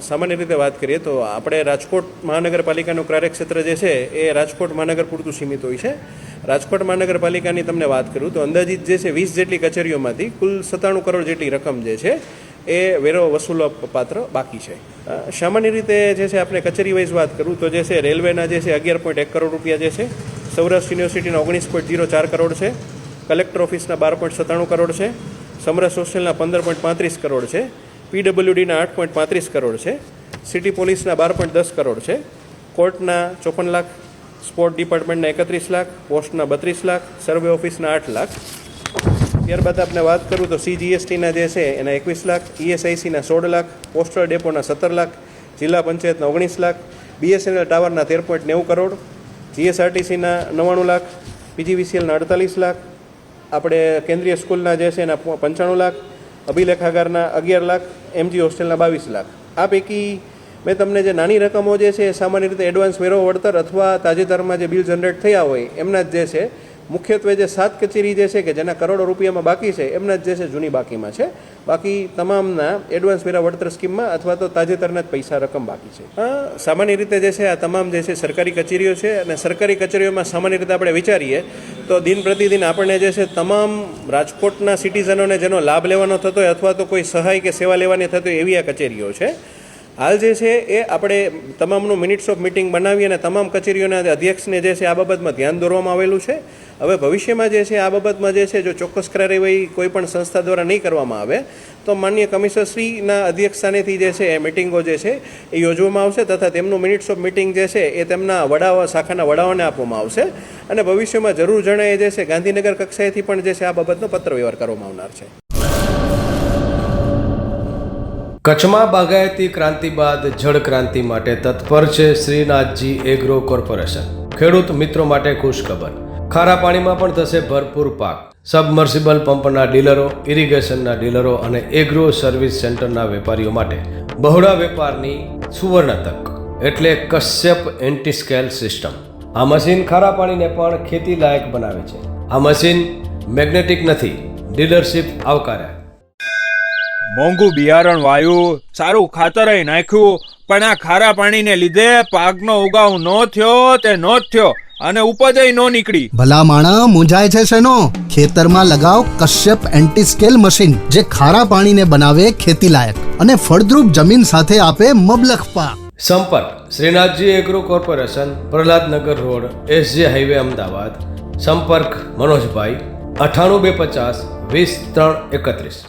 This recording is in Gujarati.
સામાન્ય રીતે વાત કરીએ તો આપણે રાજકોટ મહાનગરપાલિકાનું કાર્યક્ષેત્ર જે છે એ રાજકોટ મહાનગર પૂરતું સીમિત હોય છે. રાજકોટ મહાનગરપાલિકાની તમને વાત કરું તો અંદાજિત જે છે 20 જેટલી કચેરીઓમાંથી કુલ 97 કરોડ જેટલી રકમ જે છે એ વેરો વસૂલવા પાત્ર બાકી છે. સામાન્ય રીતે જે છે આપણે કચેરી વાઇઝ વાત કરું તો જે છે રેલવેના જે છે 11.1 કરોડ રૂપિયા જે છે, સૌરાષ્ટ્ર યુનિવર્સિટીના 19.04 કરોડ છે, કલેક્ટર ઓફિસના 12.97 કરોડ છે, સમરસ હોસ્ટેલના 15.35 કરોડ છે, પીડબ્લ્યુડીના 8.35 કરોડ છે, સિટી પોલીસના 12.10 કરોડ છે, કોર્ટના 54 લાખ, સ્પોર્ટ ડિપાર્ટમેન્ટના 31 લાખ, પોસ્ટના 32 લાખ, સર્વે ઓફિસના 8 લાખ. ત્યારબાદ આપણે વાત કરું તો CGSTના જે છે એના 21 લાખ, ESICના 16 લાખ, પોસ્ટલ ડેપોના 17 લાખ, જિલ્લા પંચાયતના 19 લાખ, BSNL ટાવરના 13.90 કરોડ, GSRTCના 99 લાખ, PGVCLના 48 લાખ, આપણે કેન્દ્રીય સ્કૂલના જે છે એના 95 લાખ, અભિલેખાગારના 11 લાખ, MG હોસ્ટેલના 22 લાખ. આ પૈકી મેં તમને જે નાની રકમો જે છે એ સામાન્ય રીતે એડવાન્સ વેરો વળતર અથવા તાજેતરમાં જે બિલ જનરેટ થયા હોય એમના જ જે છે, મુખ્યત્વે જે 7 કચેરી જે છે કે જેના કરોડો રૂપિયામાં બાકી છે એમના જ જે છે જૂની બાકીમાં છે. બાકી તમામના એડવાન્સ વેરા વળતર સ્કીમમાં અથવા તો તાજેતરના જ પૈસા રકમ બાકી છે. સામાન્ય રીતે જે છે આ તમામ જે છે સરકારી કચેરીઓ છે અને સરકારી કચેરીઓમાં સામાન્ય રીતે આપણે વિચારીએ તો દિન પ્રતિદિન આપણને જે છે તમામ રાજકોટના સિટીઝનોને જેનો લાભ લેવાનો થતો હોય અથવા તો કોઈ સહાય કે સેવા લેવાની થતી હોય એવી આ કચેરીઓ છે. હાલ જે છે એ આપણે તમામનું મિનિટ્સ ઓફ મિટિંગ બનાવી અને તમામ કચેરીઓના અધ્યક્ષને જે છે આ બાબતમાં ધ્યાન દોરવામાં આવેલું છે. હવે ભવિષ્યમાં જે છે આ બાબતમાં જે છે જો ચોક્કસ કાર્યવાહી કોઈ પણ સંસ્થા દ્વારા નહીં કરવામાં આવે તો માનનીય કમિશનરશ્રીના અધ્યક્ષસ્થાનેથી જે છે એ મિટિંગો જે છે એ યોજવામાં આવશે તથા તેમનું મિનિટ્સ ઓફ મિટિંગ જે છે એ તેમના વડાઓ શાખાના વડાઓને આપવામાં આવશે અને ભવિષ્યમાં જરૂર જણાય જે છે ગાંધીનગર કક્ષાએથી પણ જે છે આ બાબતનો પત્ર વ્યવહાર કરવામાં આવનાર છે. કચ્છમાં બાગાયતી ક્રાંતિ બાદ જળ ક્રાંતિ માટે તત્પર છે શ્રીનાથજી એગ્રો કોર્પોરેશન. ખેડૂત મિત્રો માટે ખુશખબર, ખારા પાણીમાં પણ થશે ભરપૂર પાક. સબમર્સિબલ પંપના ડીલરો, ઇરિગેશનના ડીલરો અને એગ્રો સર્વિસ સેન્ટરના વેપારીઓ માટે બહોળા વેપારની સુવર્ણ તક એટલે કશ્યપ એન્ટી સ્કેલ સિસ્ટમ. આ મશીન ખારા પાણીને પણ ખેતી લાયક બનાવે છે. આ મશીન મેગ્નેટિક નથી, ડીલરશીપ આવકાર્યા. મોંઘું બિયારણ વાયું, સારું ખાતરય નાખ્યું, પણ આ ખારા પાણીને લીધે પાકનો ઉગાવ નો થયો તે નો જ થયો અને ઉપજય નો નીકળી. ભલા માણા મૂંઝાય છે શેનો? ખેતરમાં લગાવ કશ્યપ એન્ટી સ્કેલ મશીન જે ખારા પાણીને બનાવે ખેતી લાયક અને ફળદ્રુપ જમીન સાથે આપે મબલખ પાક. સંપર્ક Shrinathji agro corporation, Prahlad Nagar road, SJ highway, Ahmedabad. સંપર્ક મનોજભાઈ 98 250 20 331.